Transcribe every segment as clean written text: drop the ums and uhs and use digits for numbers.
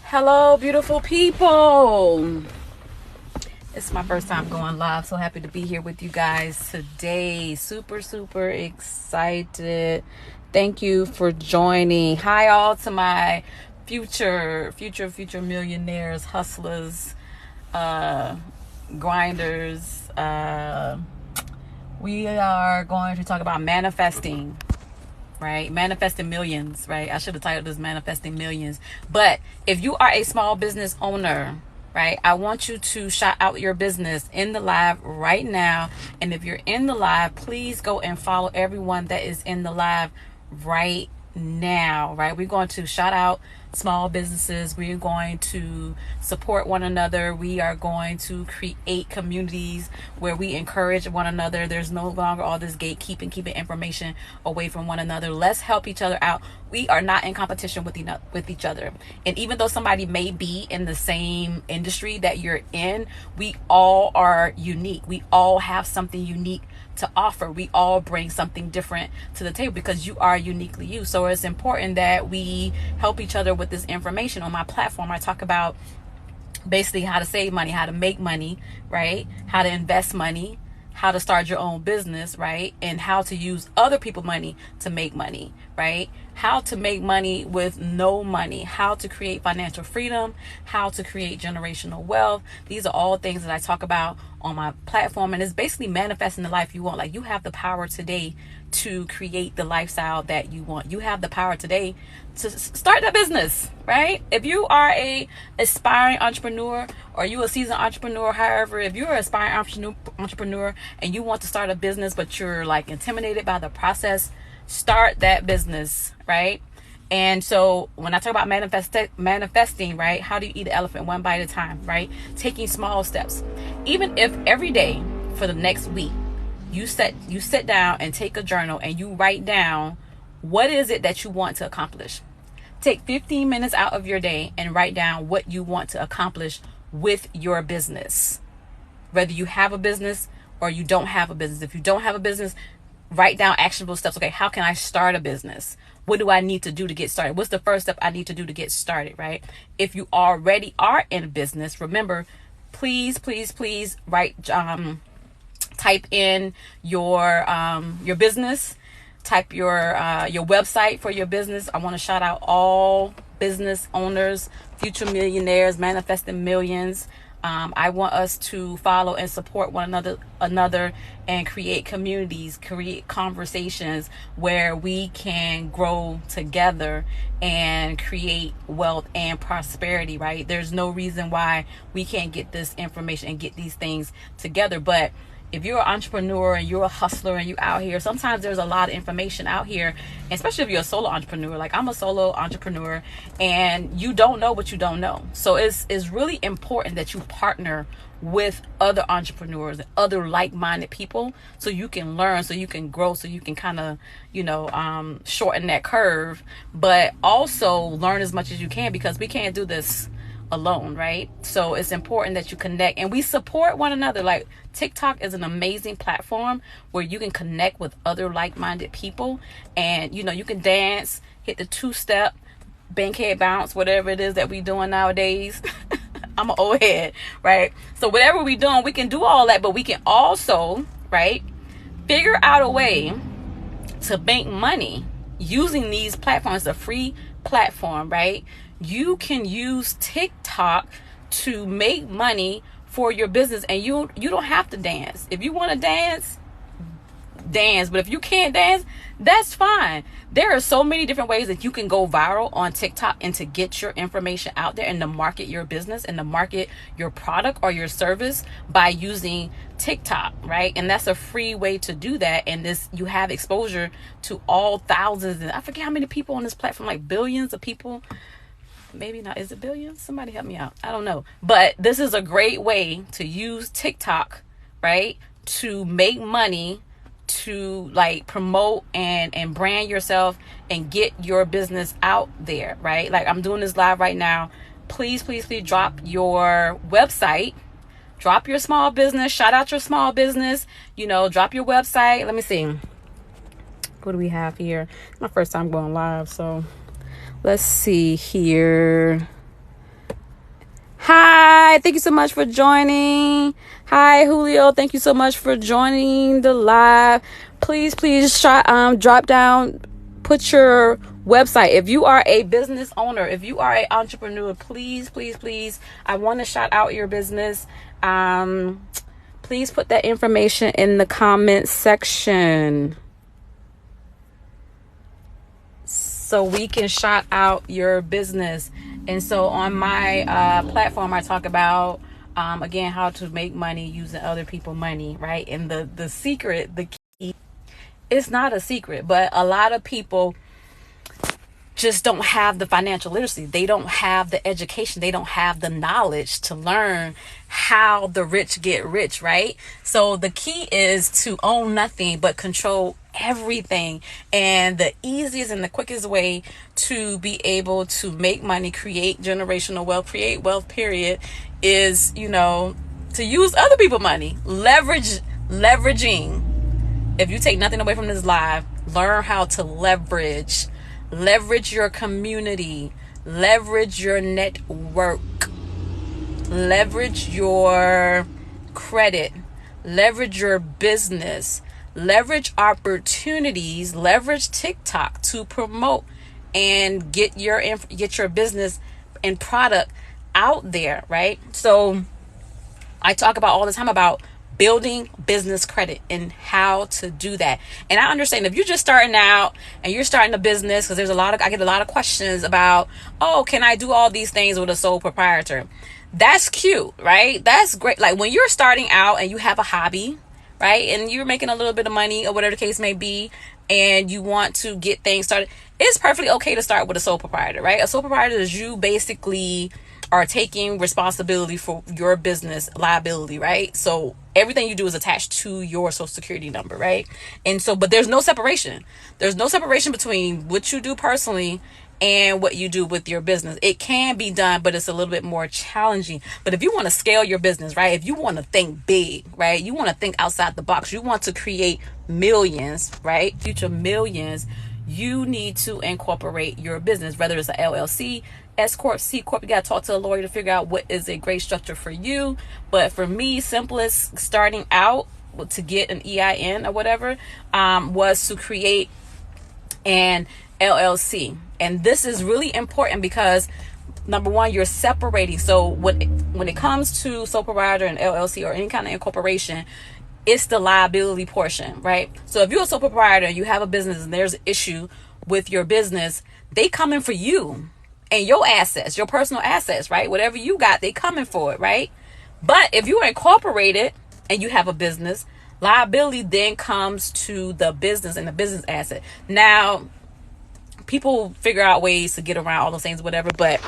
Hello, beautiful people. It's my first time going live. So happy to be here with you guys today. Super, super excited. Thank you for joining. Hi, all to my future millionaires, hustlers, grinders. We are going to talk about manifesting. Right? Manifesting millions, right? I should have titled this Manifesting Millions. But if you are a small business owner, right, I want you to shout out your business in the live right now. And if you're in the live, please go and follow everyone that is in the live right now, right? We're going to shout out small businesses. We're going to support one another. We are going to create communities where we encourage one another. There's no longer all this gatekeeping, keeping information away from one another. Let's help each other out. We are not in competition with each other. And even though somebody may be in the same industry that you're in, we all are unique. We all have something unique to offer. We all bring something different to the table because you are uniquely you. So it's important that we help each other with this information. On my platform, I talk about basically how to save money, how to make money, right? How to invest money, how to start your own business, right? And how to use other people's money to make money, right? How to make money with no money, how to create financial freedom, how to create generational wealth. These are all things that I talk about on my platform. And it's basically manifesting the life you want. Like, you have the power today to create the lifestyle that you want. You have the power today to start a business, right? If you are a aspiring entrepreneur or you a seasoned entrepreneur, however, if you're an aspiring entrepreneur and you want to start a business, but you're like intimidated by the process, start that business, right? And so when I talk about manifesting, right? How do you eat an elephant one bite at a time, right? Taking small steps. Even if every day for the next week, you sit down and take a journal and you write down what is it that you want to accomplish. Take 15 minutes out of your day and write down what you want to accomplish with your business. Whether you have a business or you don't have a business. If you don't have a business, write down actionable steps. Okay, how can I start a business? What do I need to do to get started? What's the first step I need to do to get started, right? If you already are in business, remember, please write, type in your business, type your website for your business. I want to shout out all business owners, future millionaires, manifesting millions. I want us to follow and support one another and create communities, create conversations where we can grow together and create wealth and prosperity, right? There's no reason why we can't get this information and get these things together. But if you're an entrepreneur and you're a hustler and you're out here, sometimes there's a lot of information out here, especially if you're a solo entrepreneur. Like, I'm a solo entrepreneur and you don't know what you don't know. So it's really important that you partner with other entrepreneurs and other like-minded people so you can learn, so you can grow, so you can kind of, shorten that curve, but also learn as much as you can, because we can't do this alone, right? So it's important that you connect and we support one another. Like, TikTok is an amazing platform where you can connect with other like-minded people, and you can dance, hit the two-step, bankhead bounce, whatever it is that we doing nowadays. I'm an old head, right? So whatever we doing, we can do all that, but we can also, right, figure out a way to make money using these platforms. It's a free platform, right? You can use TikTok to make money for your business, and you don't have to dance. If you want to dance, but if you can't dance, that's fine. There are so many different ways that you can go viral on TikTok and to get your information out there and to market your business and to market your product or your service by using TikTok, right? And that's a free way to do that. And you have exposure to all thousands, and I forget how many people on this platform, like billions of people. Maybe not. Is it billions? Somebody help me out. I don't know. But this is a great way to use TikTok, right, to make money, to like promote and brand yourself and get your business out there, right? Like, I'm doing this live right now. Please drop your website, drop your small business, shout out your small business, drop your website. Let me see. What do we have here? It's my first time going live, so let's see here. Hi, thank you so much for joining. Hi, Julio. Thank you so much for joining the live. Please drop down, put your website. If you are a business owner, if you are an entrepreneur, please, I want to shout out your business. Please put that information in the comment section so we can shout out your business. And so on my platform, I talk about again how to make money using other people's money, right? And the secret, the key, it's not a secret, but a lot of people just don't have the financial literacy. They don't have the education. They don't have the knowledge to learn how the rich get rich, right? So the key is to own nothing but control everything. And the easiest and the quickest way to be able to make money, create generational wealth, create wealth, period, is, to use other people's money. Leveraging. If you take nothing away from this live, learn how to leverage your community, leverage your network, leverage your credit, leverage your business, leverage opportunities, leverage TikTok to promote and get your business and product out there, right? So I talk about all the time about building business credit and how to do that. And I understand if you're just starting out and you're starting a business, because I get a lot of questions about, can I do all these things with a sole proprietor? That's cute, right? That's great. Like when you're starting out and you have a hobby, right? And you're making a little bit of money or whatever the case may be, and you want to get things started, it's perfectly okay to start with a sole proprietor, right? A sole proprietor is you basically are taking responsibility for your business liability, right? So everything you do is attached to your social security number, right? And so, but there's no separation. There's no separation between what you do personally and what you do with your business. It can be done, but it's a little bit more challenging. But if you want to scale your business, right? If you want to think big, right? You want to think outside the box. You want to create millions, right? Future millions. You need to incorporate your business, whether it's an LLC, S Corp, C Corp. You got to talk to a lawyer to figure out what is a great structure for you. But for me, simplest starting out to get an EIN or whatever was to create an LLC. And this is really important because number one, you're separating. So when it comes to sole proprietor and LLC or any kind of incorporation, it's the liability portion, right? So if you're a sole proprietor and you have a business and there's an issue with your business, they come in for you and your assets, your personal assets, right? Whatever you got, they coming for it, right? But if you are incorporated and you have a business, liability then comes to the business and the business asset. Now, people figure out ways to get around all those things, whatever, but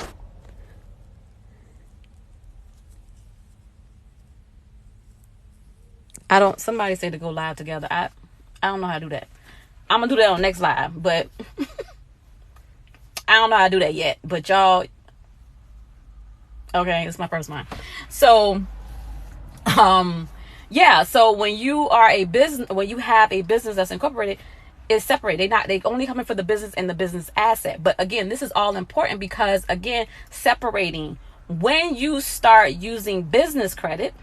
somebody said to go live together. I don't know how to do that. I'm gonna do that on next live, but I don't know how to do that yet. But y'all, okay, it's my first one. So, yeah. So when you are a business, when you have a business that's incorporated, it's separate. They only coming for the business and the business asset. But again, this is all important because again, separating when you start using business credit,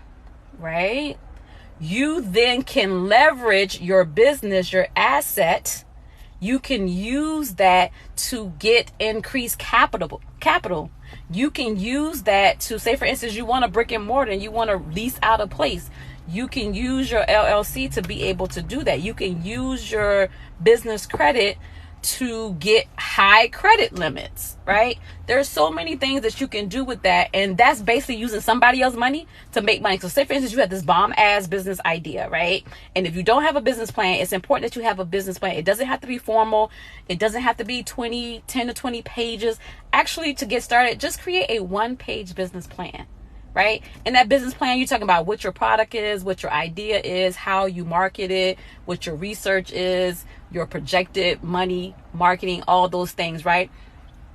right? You then can leverage your business, your asset. You can use that to get increased capital. You can use that to say, for instance, you want a brick and mortar and you want to lease out a place. You can use your LLC to be able to do that. You can use your business credit to get high credit limits, right? There's so many things that you can do with that. And that's basically using somebody else's money to make money. So say, for instance, you have this bomb ass business idea, right? And if you don't have a business plan, it's important that you have a business plan. It doesn't have to be formal. It doesn't have to be 10 to 20 pages. Actually, to get started, just create a 1-page business plan, right? In that business plan, you're talking about what your product is, what your idea is, how you market it, what your research is, your projected money, marketing, all those things, right?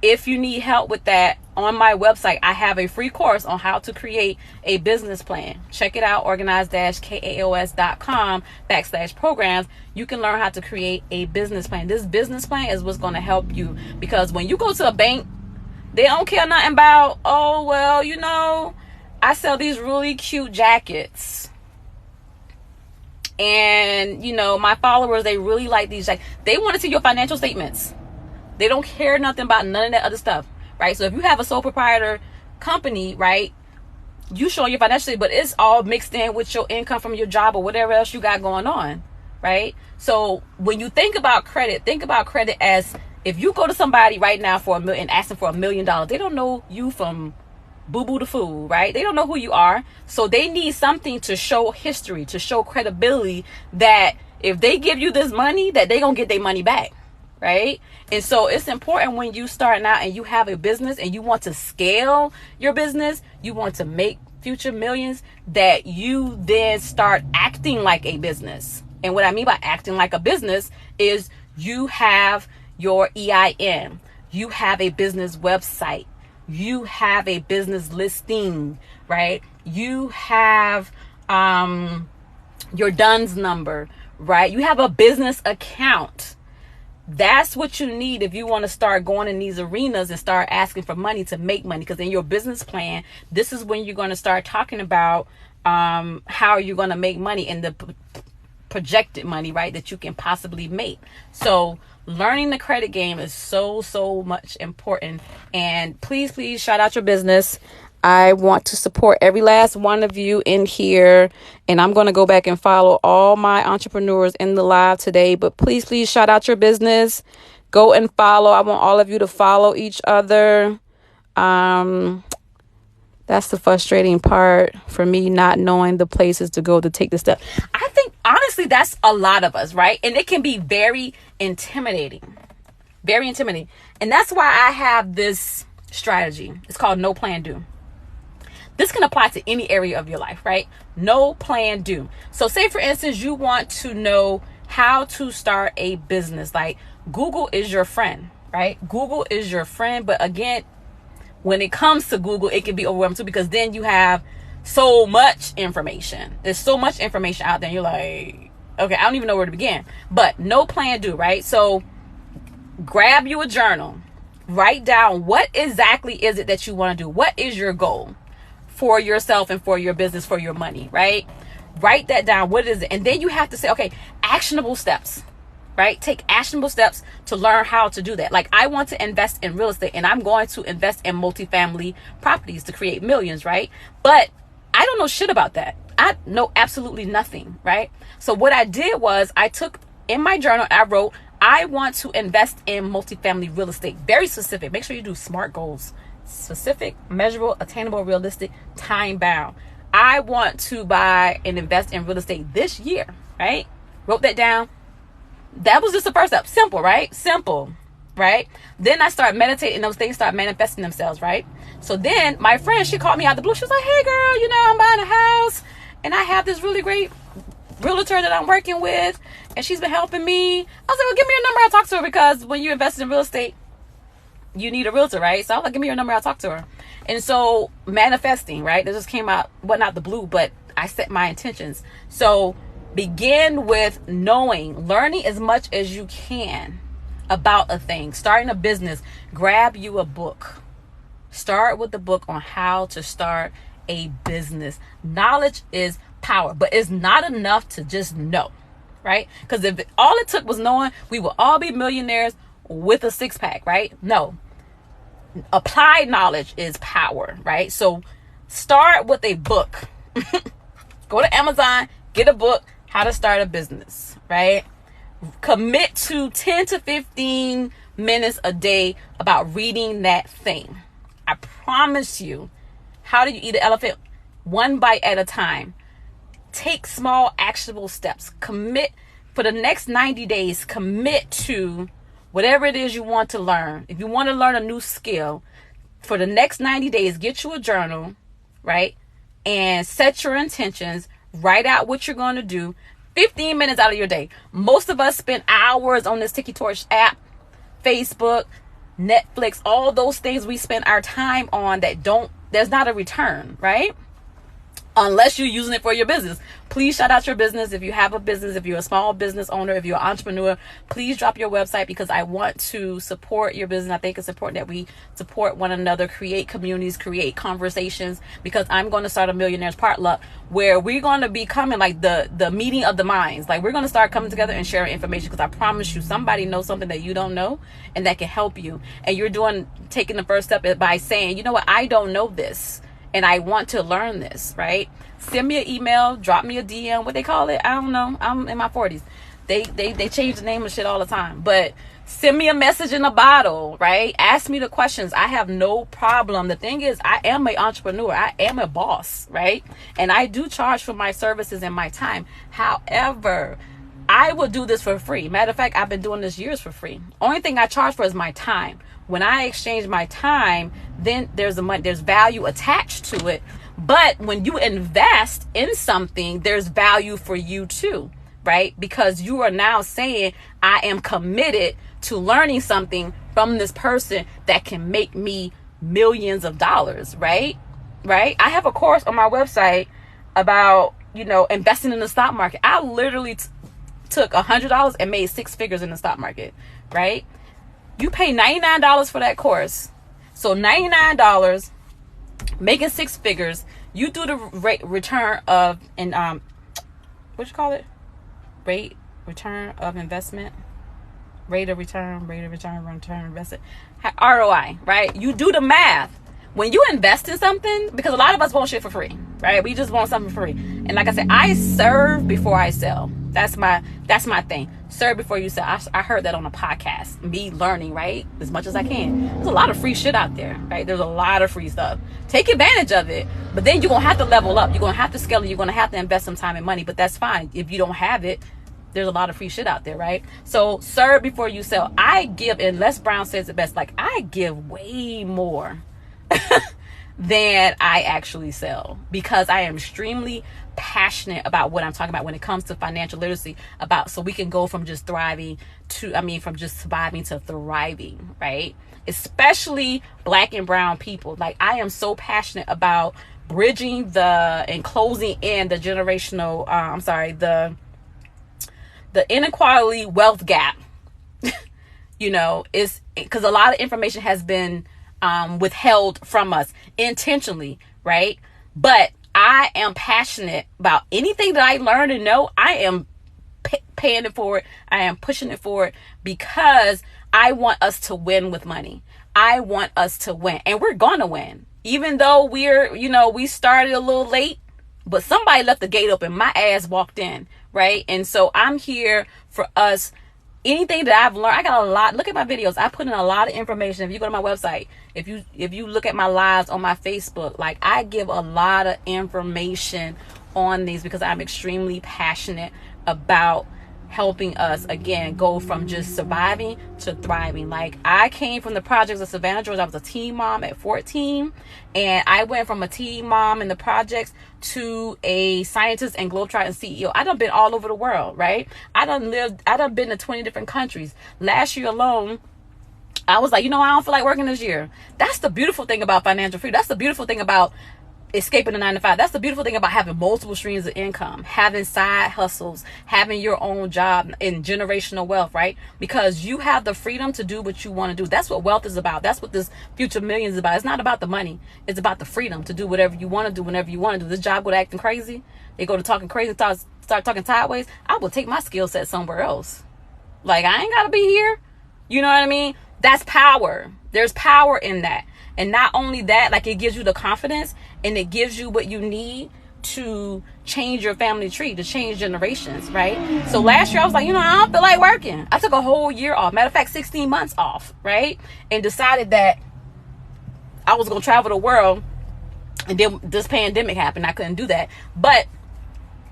If you need help with that, on my website, I have a free course on how to create a business plan. Check it out, organize-kaos.com/programs. You can learn how to create a business plan. This business plan is what's going to help you, because when you go to a bank, They don't care nothing about, oh, well, I sell these really cute jackets. And, my followers, they really like these jackets. They want to see your financial statements. They don't care nothing about none of that other stuff, right? So if you have a sole proprietor company, right, you show your financial statement, but it's all mixed in with your income from your job or whatever else you got going on, right? So when you think about credit as, if you go to somebody right now for $1 million, asking for $1 million, they don't know you from Boo Boo the Fool, right? They don't know who you are. So they need something to show history, to show credibility that if they give you this money, that they gonna get their money back, right? And so it's important when you starting out and you have a business and you want to scale your business, you want to make future millions, that you then start acting like a business. And what I mean by acting like a business is you have your EIN, you have a business website, you have a business listing, right? You have your DUNS number, right? You have a business account. That's what you need if you want to start going in these arenas and start asking for money to make money. Because in your business plan, this is when you're going to start talking about how you're going to make money and the projected money, right, that you can possibly make. So learning the credit game is so much important. And please shout out your business. I want to support every last one of you in here, and I'm going to go back and follow all my entrepreneurs in the live today, but please shout out your business. Go and follow. I want all of you to follow each other. That's the frustrating part for me, not knowing the places to go to take the step. I think honestly, that's a lot of us, right? And it can be very intimidating. And that's why I have this strategy. It's called No Plan Do. This can apply to any area of your life, right? No plan, do. So say, for instance, you want to know how to start a business. Like, Google is your friend, right? Google is your friend. But again, when it comes to Google, it can be overwhelming too, because then you have so much information. There's so much information out there. And you're like, okay, I don't even know where to begin. But no plan, do, right? So grab you a journal. Write down what exactly is it that you want to do. What is your goal for yourself and for your business, for your money, right? Write that down. What is it? And then you have to say, okay, actionable steps, right? Take actionable steps to learn how to do that. Like, I want to invest in real estate, and I'm going to invest in multifamily properties to create millions, right? But I don't know shit about that. I know absolutely nothing, right? So what I did was I took in my journal, I wrote, I want to invest in multifamily real estate. Very specific. Make sure you do SMART goals. Specific, measurable, attainable, realistic, time bound. I want to buy and invest in real estate this year, right? Wrote that down. That was just the first step. Simple, right? Simple, right? Then I start meditating. Those things start manifesting themselves, right? So then my friend, she called me out of the blue. She was like, hey girl, I'm buying a house and I have this really great realtor that I'm working with, and she's been helping me. I was like, well, give me your number. I'll talk to her, because when you invest in real estate, you need a realtor, right? So I was like, give me your number, I'll talk to her. And so manifesting, right? That just came out, well, not the blue, but I set my intentions. So begin with learning as much as you can about a thing. Starting a business, grab you a book. Start with the book on how to start a business. Knowledge is power, but it's not enough to just know, right? Because if all it took was knowing, we will all be millionaires with a six-pack, right? No. Applied knowledge is power, right? So start with a book. Go to Amazon, get a book, How to Start a Business, right? Commit to 10 to 15 minutes a day about reading that thing. I promise you. How do you eat an elephant? One bite at a time. Take small actionable steps. Commit for the next 90 days. Commit to whatever it is you want to learn. If you want to learn a new skill, for the next 90 days, get you a journal, right? And set your intentions. Write out what you're going to do. 15 minutes out of your day. Most of us spend hours on this Tiki Torch app, Facebook, Netflix, all those things we spend our time on that there's not a return, right? unless you're using it for your business. Please shout out your business. If you have a business, if you're a small business owner, if you're an entrepreneur, please drop your website, because I want to support your business. I think it's important that we support one another, create communities, create conversations, because I'm going to start a Millionaires Potluck where we're going to be coming like the meeting of the minds. Like, we're going to start coming together and sharing information, because I promise you, somebody knows something that you don't know and that can help you. And you're taking the first step by saying, you know what, I don't know this, and I want to learn this, right? Send me an email, drop me a DM, what they call it, I don't know. I'm in my 40s. They change the name of shit all the time. But send me a message in a bottle, right? Ask me the questions. I have no problem. The thing is, I am an entrepreneur. I am a boss, right? And I do charge for my services and my time. However, I will do this for free. Matter of fact, I've been doing this years for free. Only thing I charge for is my time. When I exchange my time, then there's value attached to it. But when you invest in something, there's value for you too, right? Because you are now saying, I am committed to learning something from this person that can make me millions of dollars, right? Right? I have a course on my website about, investing in the stock market. I literally took $100 and made 6 figures in the stock market, right? You pay $99 for that course. So $99, making 6 figures. You do the return of, what you call it? Return of investment. Rate of return investment. ROI, right? You do the math. When you invest in something, because a lot of us want shit for free, right? We just want something for free. And like I said, I serve before I sell. That's my thing. Serve before you sell. I heard that on a podcast. Me learning, right? As much as I can. There's a lot of free shit out there, right? There's a lot of free stuff. Take advantage of it. But then you're going to have to level up. You're going to have to scale it. You're going to have to invest some time and money. But that's fine. If you don't have it, there's a lot of free shit out there, right? So serve before you sell. I give, and Les Brown says it best, like, I give way more than I actually sell, because I am extremely passionate about what I'm talking about when it comes to financial literacy, so we can go from just surviving to thriving, right? Especially Black and brown people. Like, I am so passionate about bridging and closing in the generational, the inequality wealth gap. Is because a lot of information has been withheld from us intentionally, right? But I am passionate about anything that I learn and know. I am paying it forward. I am pushing it forward, because I want us to win with money. I want us to win, and we're gonna win. Even though we started a little late, but somebody left the gate open. My ass walked in, right? And so I'm here for us. Anything that I've learned, I got a lot. Look at my videos. I put in a lot of information. If you go to my website, if you look at my lives on my Facebook, like, I give a lot of information on these, because I'm extremely passionate about helping us, again, go from just surviving to thriving. Like, I came from the projects of Savannah, Georgia. I was a teen mom at 14, and I went from a teen mom in the projects to a scientist and globetrotting CEO. I done been all over the world, right? I done been to 20 different countries. Last year alone, I was like, I don't feel like working this year. That's the beautiful thing about financial freedom. That's the beautiful thing about escaping the 9-to-5. That's the beautiful thing about having multiple streams of income, having side hustles, having your own job, and generational wealth, right? Because you have the freedom to do what you want to do. That's what wealth is about. That's what this Future Millions is about. It's not about the money. It's about the freedom to do whatever you want to do whenever you want to do. This job go to acting crazy. They go to talking crazy, start talking sideways. I will take my skill set somewhere else. Like, I ain't got to be here. You know what I mean? That's power. There's power in that. And not only that, like, it gives you the confidence, and it gives you what you need to change your family tree, to change generations, right? So last year I was like, I don't feel like working. I took a whole year off. Matter of fact, 16 months off, right? And decided that I was going to travel the world. And then this pandemic happened. I couldn't do that. But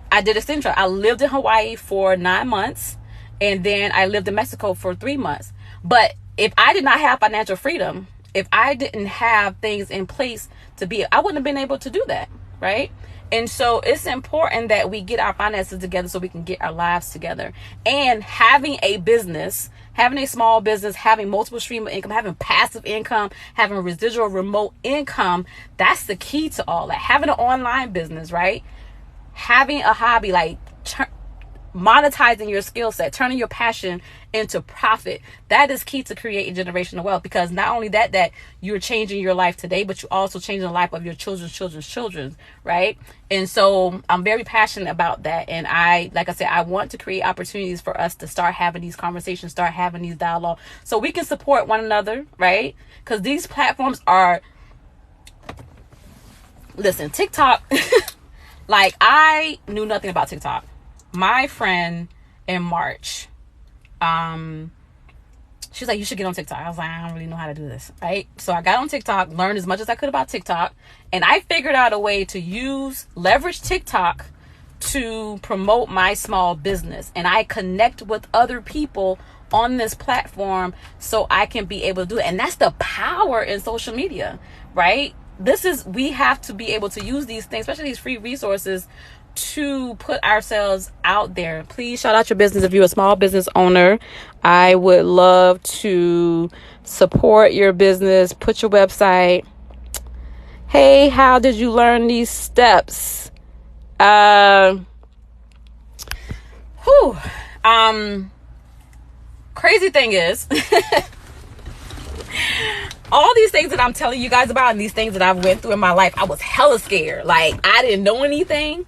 I did a stint travel. I lived in Hawaii for 9 months. And then I lived in Mexico for 3 months. But if I did not have financial freedom, if I didn't have things in place I wouldn't have been able to do that, right? And so it's important that we get our finances together so we can get our lives together. And having a business, having a small business, having multiple stream of income, having passive income, having residual remote income, that's the key to all that. Having an online business, right? Having a hobby, like monetizing your skill set, turning your passion into profit. That is key to creating generational wealth, because not only that you're changing your life today, but you're also changing the life of your children's children, right? And so I'm very passionate about that. And like I said, I want to create opportunities for us to start having these conversations, start having these dialogue, so we can support one another, right? Because these platforms are, listen, TikTok, like I knew nothing about TikTok. My friend in March, she's like, you should get on TikTok. I was like, I don't really know how to do this, right? So I got on TikTok, learned as much as I could about TikTok, and I figured out a way to leverage TikTok to promote my small business. And I connect with other people on this platform so I can be able to do it. And that's the power in social media, right? We have to be able to use these things, especially these free resources, to put ourselves out there. Please shout out your business. If you're a small business owner, I would love to support your business. Put your website. Hey, how did you learn these steps? Crazy thing is, all these things that I'm telling you guys about and these things that I've went through in my life, I was hella scared. Like, I didn't know anything.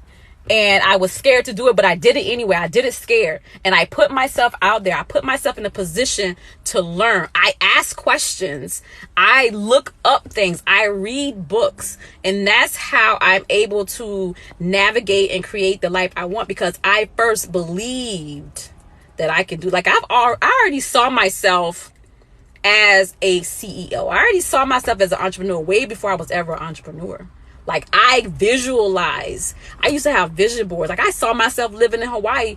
And I was scared to do it, but I did it anyway. I did it scared. And I put myself out there. I put myself in a position to learn. I ask questions. I look up things. I read books. And that's how I'm able to navigate and create the life I want, because I first believed that I could do. Like, I already saw myself as a CEO. I already saw myself as an entrepreneur way before I was ever an entrepreneur. Like, I visualize. I used to have vision boards. Like, I saw myself living in Hawaii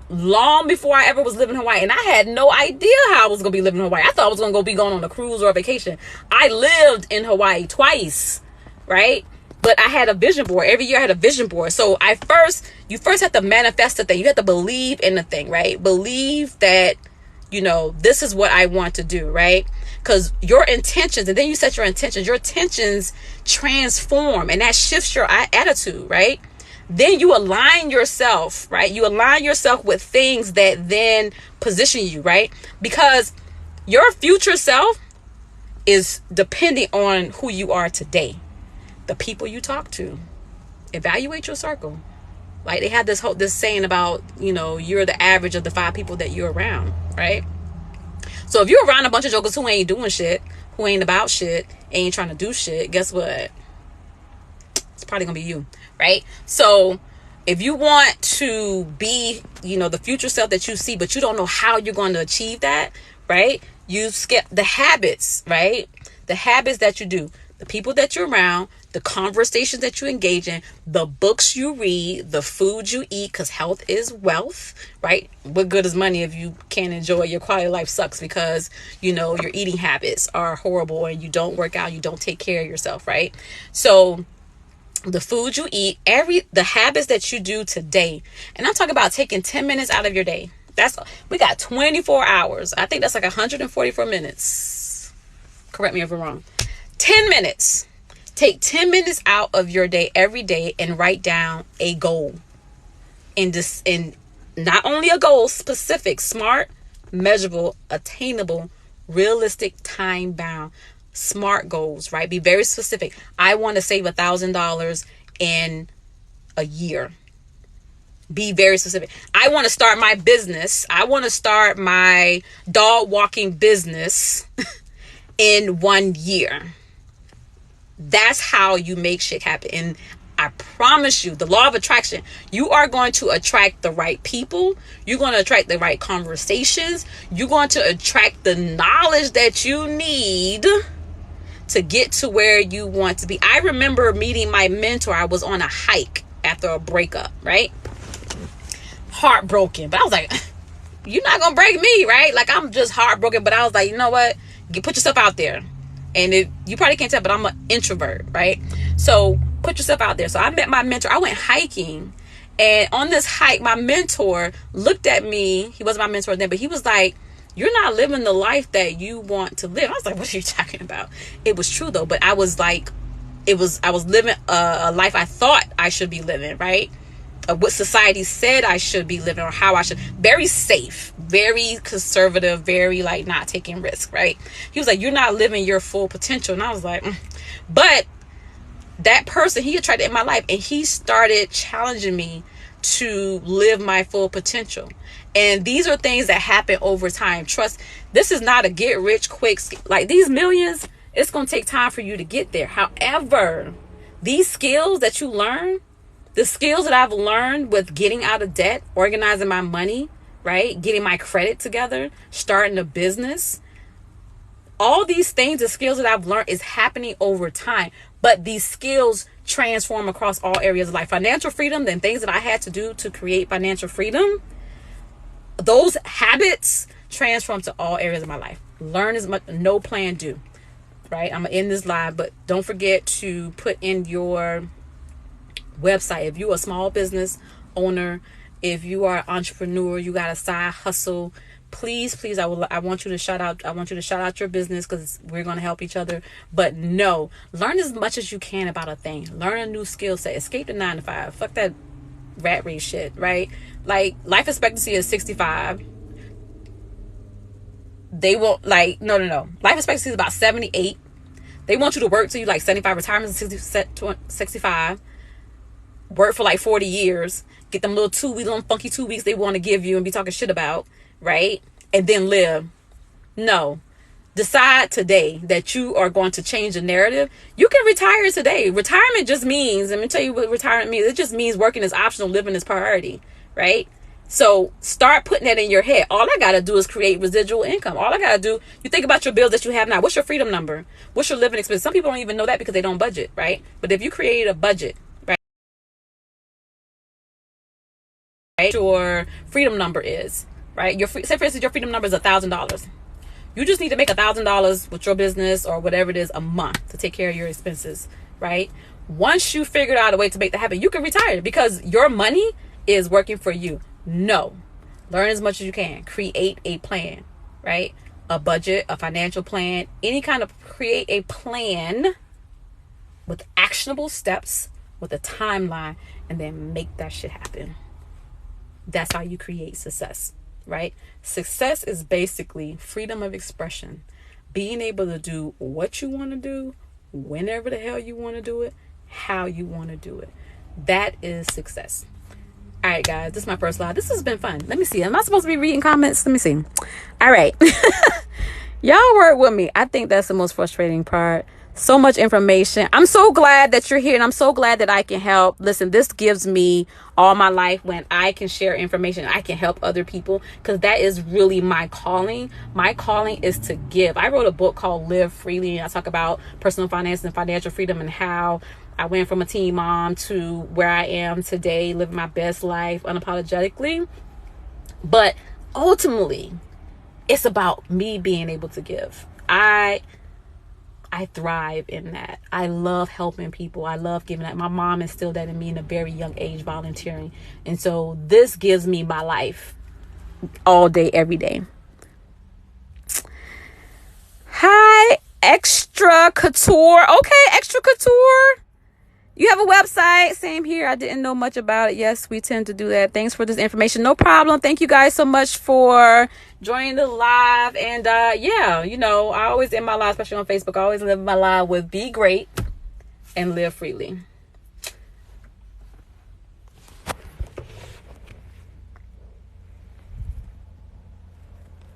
long before I ever was living in Hawaii. And I had no idea how I was going to be living in Hawaii. I thought I was going to be going on a cruise or a vacation. I lived in Hawaii twice, right? But I had a vision board. Every year I had a vision board. So you first have to manifest the thing. You have to believe in the thing, right? Believe that, this is what I want to do, right? Because your intentions, and then you set your intentions transform, and that shifts your attitude, right? Then you align yourself, right? You align yourself with things that then position you, right? Because your future self is depending on who you are today, the people you talk to. Evaluate your circle. Like, they have this saying about, you're the average of the 5 people that you're around, right? So if you're around a bunch of jokers who ain't doing shit, who ain't about shit, ain't trying to do shit, guess what? It's probably gonna be you, right? So if you want to be, the future self that you see, but you don't know how you're going to achieve that, right? You skip the habits, right? The habits that you do, the people that you're around, the conversations that you engage in, the books you read, the food you eat, because health is wealth, right? What good is money if you can't enjoy your quality of life? Sucks because, your eating habits are horrible and you don't work out, you don't take care of yourself, right? So the food you eat, the habits that you do today, and I'm talking about taking 10 minutes out of your day. We got 24 hours. I think that's like 144 minutes. Correct me if I'm wrong. 10 minutes. Take 10 minutes out of your day every day and write down a goal. And not only a goal, specific, smart, measurable, attainable, realistic, time bound, smart goals, right? Be very specific. I want to save $1,000 in a year. Be very specific. I want to start my business. I want to start my dog walking business in 1 year. That's how you make shit happen. And I promise you, the law of attraction, you are going to attract the right people. You're going to attract the right conversations. You're going to attract the knowledge that you need to get to where you want to be. I remember meeting my mentor. I was on a hike after a breakup, right? Heartbroken. But I was like, you're not going to break me, right? Like, I'm just heartbroken. But I was like, you know what? Put yourself out there. And you probably can't tell, but I'm an introvert, right? So Put yourself out there. So I met my mentor. I went hiking, and on this hike, my mentor looked at me. He wasn't my mentor then, but he was like, "You're not living the life that you want to live." I was like, "What are you talking about?" It was true though, but I was like, I was living a life I thought I should be living, right? What society said I should be living, or how I should. Very safe, very conservative, very like not taking risks, right? He was like, "You're not living your full potential." And I was like, But that person, he attracted in my life, and he started challenging me to live my full potential. And these are things that happen over time. Trust, this is not a get rich quick. Like these millions, it's going to take time for you to get there. However, these skills that you learn, the skills that I've learned with getting out of debt, organizing my money, right? Getting my credit together, starting a business. All these things, the skills that I've learned is happening over time. But these skills transform across all areas of life. Financial freedom, then things that I had to do to create financial freedom, those habits transform to all areas of my life. Learn as much, no plan, do. Right? I'm going to end this live, but don't forget to put in your website. If you're a small business owner, if you are an entrepreneur, you got a side hustle, please, I want you to shout out your business, because we're going to help each other. But no, learn as much as you can about a thing. Learn a new skill set. Escape the 9 to 5. Fuck that rat race shit, right? Like, life expectancy is 65. They won't, like, no. Life expectancy is about 78. They want you to work till you like 75. Retirement is 65. Work for like 40 years. Get them little funky 2 weeks they want to give you and be talking shit about, right? And then live. No. Decide today that you are going to change the narrative. You can retire today. Retirement just means, let me tell you what retirement means. It just means working is optional, living is priority, right? So start putting that in your head. All I got to do is create residual income. All I got to do, you think about your bills that you have now. What's your freedom number? What's your living expense? Some people don't even know that because they don't budget, right? But if you create a budget, right? Your freedom number is, right? Say for instance, your freedom number is $1,000. You just need to make $1,000 with your business or whatever it is a month to take care of your expenses, right? Once you figured out a way to make that happen, you can retire because your money is working for you. No. Learn as much as you can. Create a plan, right? A budget, a financial plan, any kind of, create a plan with actionable steps, with a timeline, and then make that shit happen. That's how you create success, right? Success is basically freedom of expression. Being able to do what you want to do, whenever the hell you want to do it, how you want to do it. That is success. All right, guys, this is my first live. This has been fun. Let me see. Am I supposed to be reading comments? Let me see. All right. Y'all work with me. I think that's the most frustrating part. So much information. I'm so glad that you're here, and I'm so glad that I can help. Listen, this gives me all my life when I can share information. I can help other people, because that is really my calling. My calling is to give. I wrote a book called Live Freely, and I talk about personal finance and financial freedom and how I went from a teen mom to where I am today, living my best life unapologetically. But ultimately, it's about me being able to give. I thrive in that. I love helping people. I love giving that. My mom instilled that in me in a very young age, volunteering. And so this gives me my life all day, every day. Hi, Extra Couture. Okay, Extra Couture. You have a website. Same here. I didn't know much about it. Yes, we tend to do that. Thanks for this information. No problem. Thank you guys so much for joining the live. And yeah, you know, I always end my live, especially on Facebook, I always live my live with be great and live freely.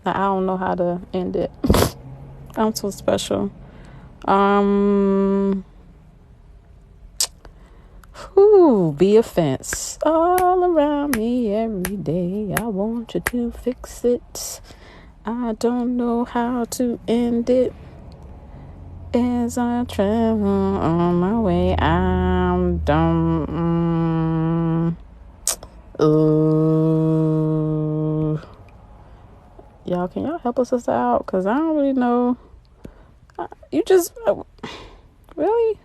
I don't know how to end it. I'm so special. Be a fence all around me every day. I want you to fix it. I don't know how to end it. As I travel on my way, I'm done. Y'all, can y'all help us out? Because I don't really know. You just really?